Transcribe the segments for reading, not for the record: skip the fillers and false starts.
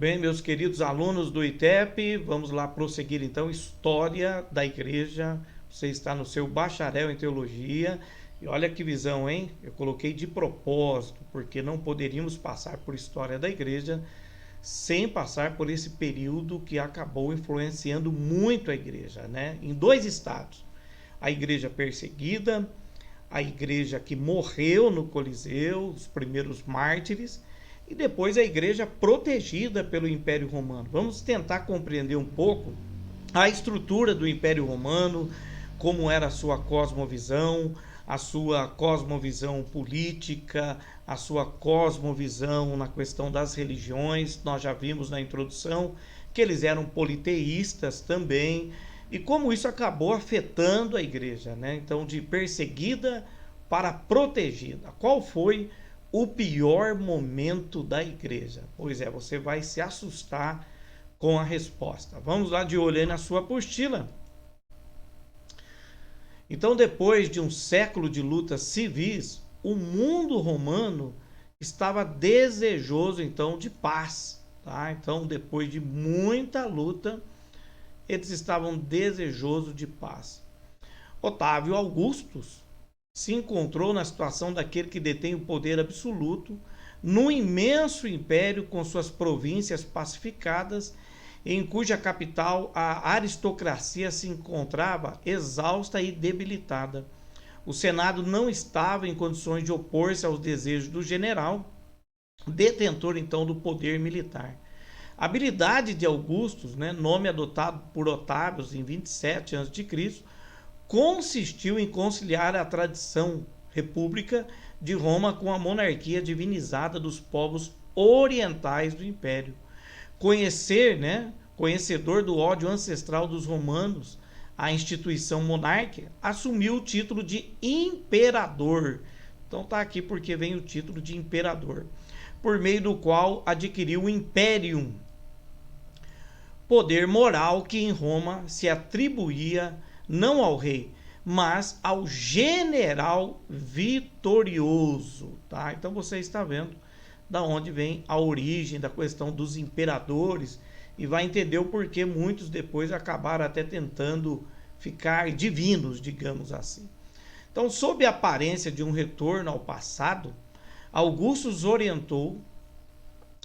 bem, meus queridos alunos do ITEP, vamos lá prosseguir então História da Igreja. Você está no seu bacharel em Teologia e olha que visão, hein? Eu coloquei de propósito, porque não poderíamos passar por História da Igreja sem passar por esse período que acabou influenciando muito a Igreja, né? Em dois estados, a Igreja perseguida, a Igreja que morreu no Coliseu, os primeiros mártires, e depois a igreja protegida pelo Império Romano. Vamos tentar compreender um pouco a estrutura do Império Romano, como era a sua cosmovisão política, a sua cosmovisão na questão das religiões. Nós já vimos na introdução que eles eram politeístas também, e como isso acabou afetando a igreja, né? Então, de perseguida para protegida. Qual foi o pior momento da igreja? Pois é, você vai se assustar com a resposta. Vamos lá de olho aí na sua apostila. Então, depois de um século de lutas civis, o mundo romano estava desejoso então de paz, tá? Então, depois de muita luta, eles estavam desejosos de paz. Otávio Augustus se encontrou na situação daquele que detém o poder absoluto num imenso império com suas províncias pacificadas, em cuja capital a aristocracia se encontrava exausta e debilitada. O Senado não estava em condições de opor-se aos desejos do general, detentor então do poder militar. A habilidade de Augustus, né, nome adotado por Otávio em 27 a.C., consistiu em conciliar a tradição república de Roma com a monarquia divinizada dos povos orientais do Império. Conhecedor do ódio ancestral dos romanos, a instituição monárquica assumiu o título de imperador. Então tá aqui porque vem o título de imperador, por meio do qual adquiriu o imperium, poder moral que em Roma se atribuía não ao rei, mas ao general vitorioso, tá? Então você está vendo da onde vem a origem da questão dos imperadores e vai entender o porquê muitos depois acabaram até tentando ficar divinos, digamos assim. Então, sob a aparência de um retorno ao passado, Augustus orientou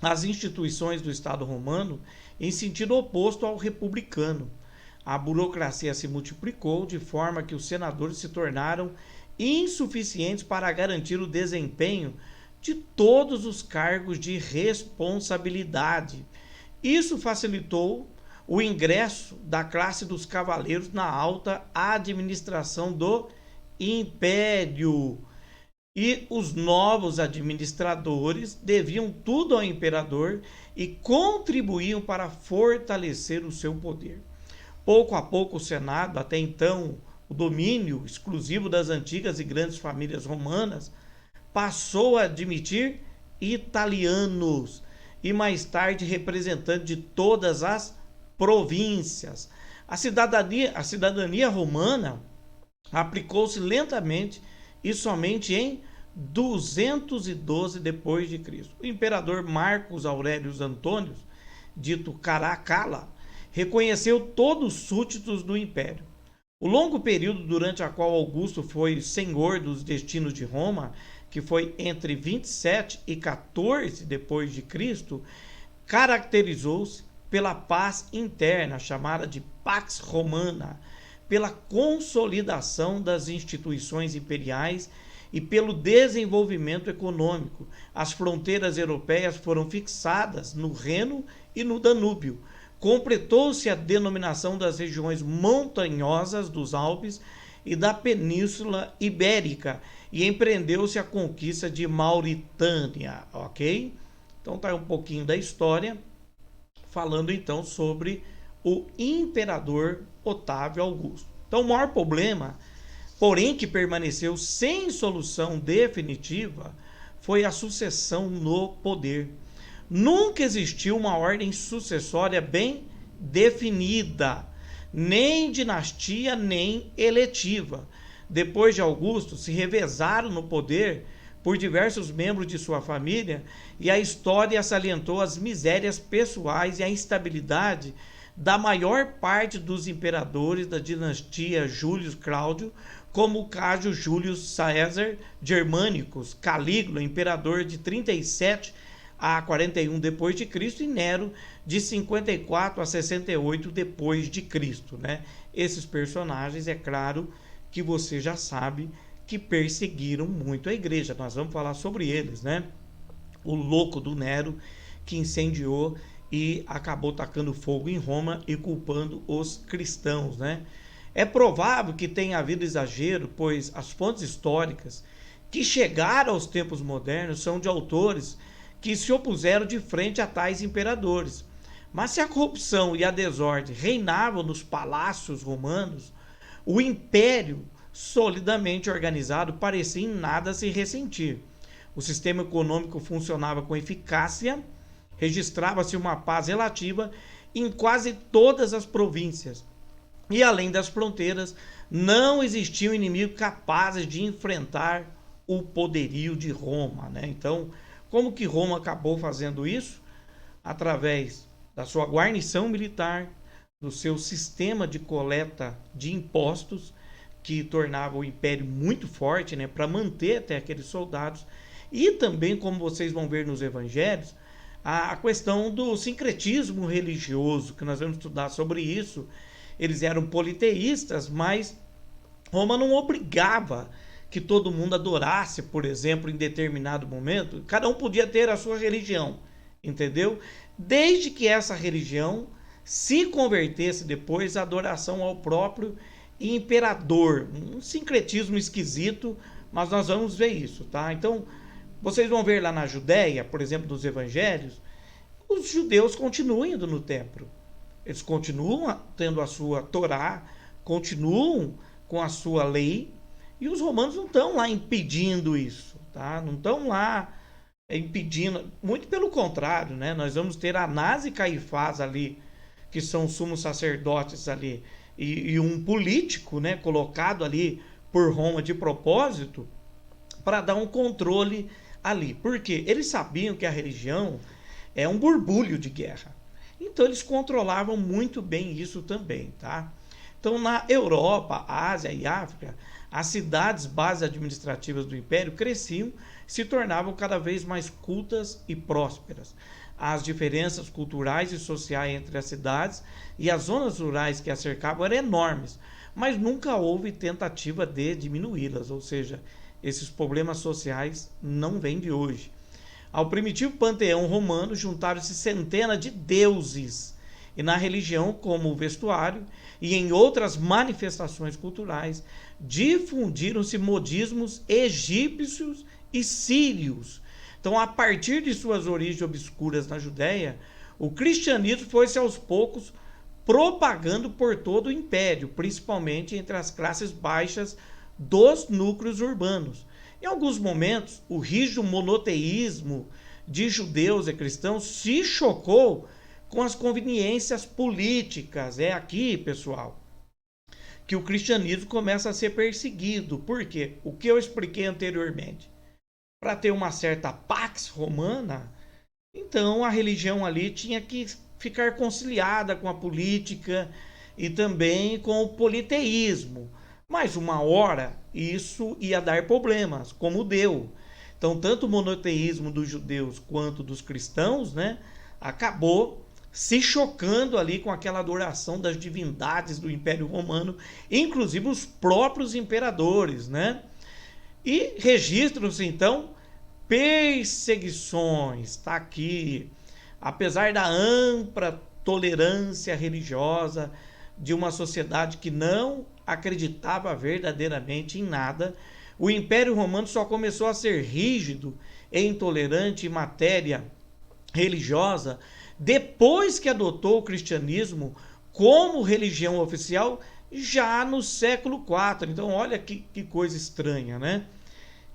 as instituições do Estado romano em sentido oposto ao republicano. A burocracia se multiplicou de forma que os senadores se tornaram insuficientes para garantir o desempenho de todos os cargos de responsabilidade. Isso facilitou o ingresso da classe dos cavaleiros na alta administração do império. E os novos administradores deviam tudo ao imperador e contribuíam para fortalecer o seu poder. Pouco a pouco o Senado, até então o domínio exclusivo das antigas e grandes famílias romanas, passou a admitir italianos e mais tarde representantes de todas as províncias. A cidadania romana aplicou-se lentamente e somente em 212 depois de Cristo. O imperador Marcos Aurelius Antônio, dito Caracalla, reconheceu todos os súditos do império. O longo período durante o qual Augusto foi senhor dos destinos de Roma, que foi entre 27 e 14 depois de Cristo, caracterizou-se pela paz interna, chamada de Pax Romana, pela consolidação das instituições imperiais e pelo desenvolvimento econômico. As fronteiras europeias foram fixadas no Reno e no Danúbio. Completou-se a denominação das regiões montanhosas dos Alpes e da Península Ibérica e empreendeu-se a conquista de Mauritânia, ok? Então tá um pouquinho da história, falando então sobre o imperador Otávio Augusto. Então o maior problema, porém que permaneceu sem solução definitiva, foi a sucessão no poder. Nunca existiu uma ordem sucessória bem definida, nem dinastia, nem eletiva. Depois de Augusto, se revezaram no poder por diversos membros de sua família, e a história salientou as misérias pessoais e a instabilidade da maior parte dos imperadores da dinastia Júlio Cláudio, como o caso Júlio César Germânicos, Calígula, imperador de 37 a 41 depois de Cristo, e Nero de 54 a 68 depois de Cristo, né? Esses personagens, é claro que você já sabe que perseguiram muito a igreja. Nós vamos falar sobre eles, né? O louco do Nero, que incendiou e acabou tacando fogo em Roma e culpando os cristãos, né? É provável que tenha havido exagero, pois as fontes históricas que chegaram aos tempos modernos são de autores que se opuseram de frente a tais imperadores. Mas se a corrupção e a desordem reinavam nos palácios romanos, o império solidamente organizado parecia em nada se ressentir. O sistema econômico funcionava com eficácia, registrava-se uma paz relativa em quase todas as províncias. E além das fronteiras, não existiam inimigos capazes de enfrentar o poderio de Roma, né? Então, como que Roma acabou fazendo isso? Através da sua guarnição militar, do seu sistema de coleta de impostos, que tornava o império muito forte, né, para manter até aqueles soldados, e também, como vocês vão ver nos evangelhos, a questão do sincretismo religioso, que nós vamos estudar sobre isso. Eles eram politeístas, mas Roma não obrigava que todo mundo adorasse, por exemplo, em determinado momento. Cada um podia ter a sua religião, entendeu? Desde que essa religião se convertesse depois à adoração ao próprio imperador. Um sincretismo esquisito, mas nós vamos ver isso, tá? Então, vocês vão ver lá na Judéia, por exemplo, dos evangelhos, os judeus continuam indo no templo. Eles continuam tendo a sua Torá, continuam com a sua lei, e os romanos não estão lá impedindo isso, tá? Não estão lá impedindo, muito pelo contrário, né? Nós vamos ter Anás e Caifás ali, que são sumos sacerdotes ali, e um político, né, colocado ali por Roma de propósito para dar um controle ali. Por quê? Eles sabiam que a religião é um borbulho de guerra. Então eles controlavam muito bem isso também, tá? Então na Europa, Ásia e África, as cidades bases administrativas do império cresciam, se tornavam cada vez mais cultas e prósperas. As diferenças culturais e sociais entre as cidades e as zonas rurais que as cercavam eram enormes, mas nunca houve tentativa de diminuí-las, ou seja, esses problemas sociais não vêm de hoje. Ao primitivo panteão romano juntaram-se centenas de deuses, e na religião, como o vestuário e em outras manifestações culturais, difundiram-se modismos egípcios e sírios. Então, a partir de suas origens obscuras na Judéia, o cristianismo foi-se aos poucos propagando por todo o império, principalmente entre as classes baixas dos núcleos urbanos. Em alguns momentos, o rígido monoteísmo de judeus e cristãos se chocou com as conveniências políticas. É aqui, pessoal, que o cristianismo começa a ser perseguido. Por quê? O que eu expliquei anteriormente. Para ter uma certa pax romana, então a religião ali tinha que ficar conciliada com a política e também com o politeísmo. Mas uma hora isso ia dar problemas, como deu. Então, tanto o monoteísmo dos judeus quanto dos cristãos, né, acabou se chocando ali com aquela adoração das divindades do Império Romano, inclusive os próprios imperadores, né? E registram-se, então, perseguições. Está aqui. Apesar da ampla tolerância religiosa de uma sociedade que não acreditava verdadeiramente em nada, o Império Romano só começou a ser rígido e intolerante em matéria religiosa depois que adotou o cristianismo como religião oficial, já no século IV. Então, olha que coisa estranha, né?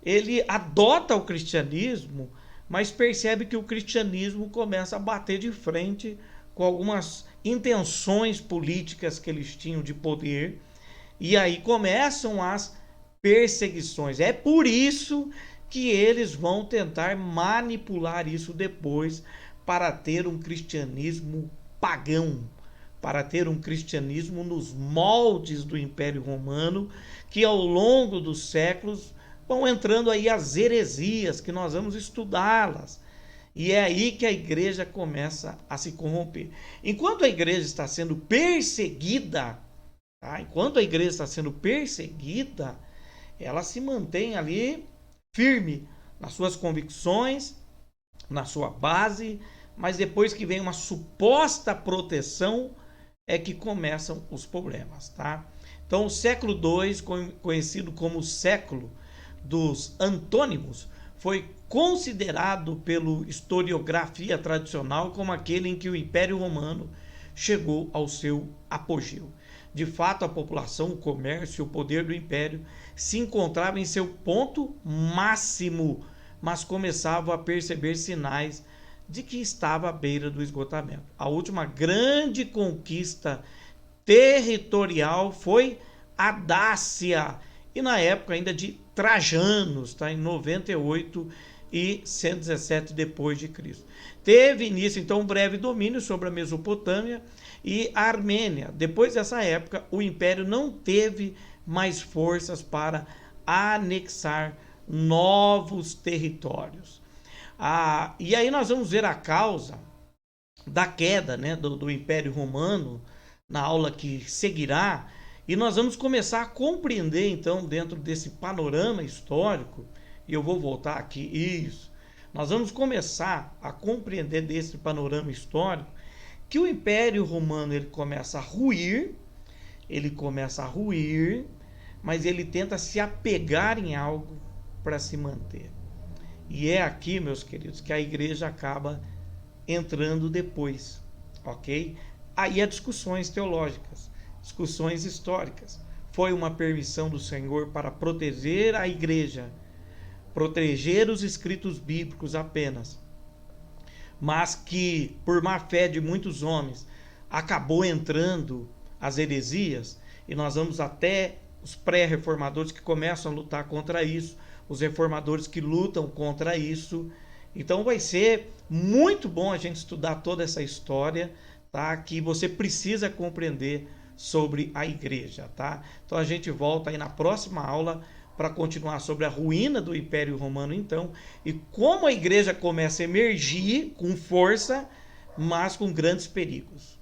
Ele adota o cristianismo, mas percebe que o cristianismo começa a bater de frente com algumas intenções políticas que eles tinham de poder, e aí começam as perseguições. É por isso que eles vão tentar manipular isso depois para ter um cristianismo pagão, para ter um cristianismo nos moldes do Império Romano, que ao longo dos séculos vão entrando aí as heresias, que nós vamos estudá-las. E é aí que a igreja começa a se corromper. Enquanto a igreja está sendo perseguida, tá? Enquanto a igreja está sendo perseguida, ela se mantém ali firme nas suas convicções, na sua base, mas depois que vem uma suposta proteção, é que começam os problemas, tá? Então, o século II, conhecido como o século dos antônimos, foi considerado pela historiografia tradicional como aquele em que o Império Romano chegou ao seu apogeu. De fato, a população, o comércio e o poder do império se encontravam em seu ponto máximo, mas começavam a perceber sinais de que estava à beira do esgotamento. A última grande conquista territorial foi a Dácia, e na época ainda de Trajanos, tá? Em 98 e 117 depois de Cristo. Teve início então um breve domínio sobre a Mesopotâmia e a Armênia. Depois dessa época, o império não teve mais forças para anexar novos territórios. E aí nós vamos ver a causa da queda, né, do Império Romano na aula que seguirá, e nós vamos começar a compreender então dentro desse panorama histórico, e eu vou voltar aqui, isso, nós vamos começar a compreender desse panorama histórico que o Império Romano ele começa a ruir, mas ele tenta se apegar em algo para se manter. E é aqui, meus queridos, que a igreja acaba entrando depois, ok? Aí há discussões teológicas, discussões históricas. Foi uma permissão do Senhor para proteger a igreja, proteger os escritos bíblicos apenas, mas que, por má fé de muitos homens, acabou entrando as heresias, e nós vamos até os pré-reformadores que começam a lutar contra isso, os reformadores que lutam contra isso. Então vai ser muito bom a gente estudar toda essa história, tá? Que você precisa compreender sobre a igreja, tá? Então a gente volta aí na próxima aula para continuar sobre a ruína do Império Romano, então, e como a igreja começa a emergir com força, mas com grandes perigos.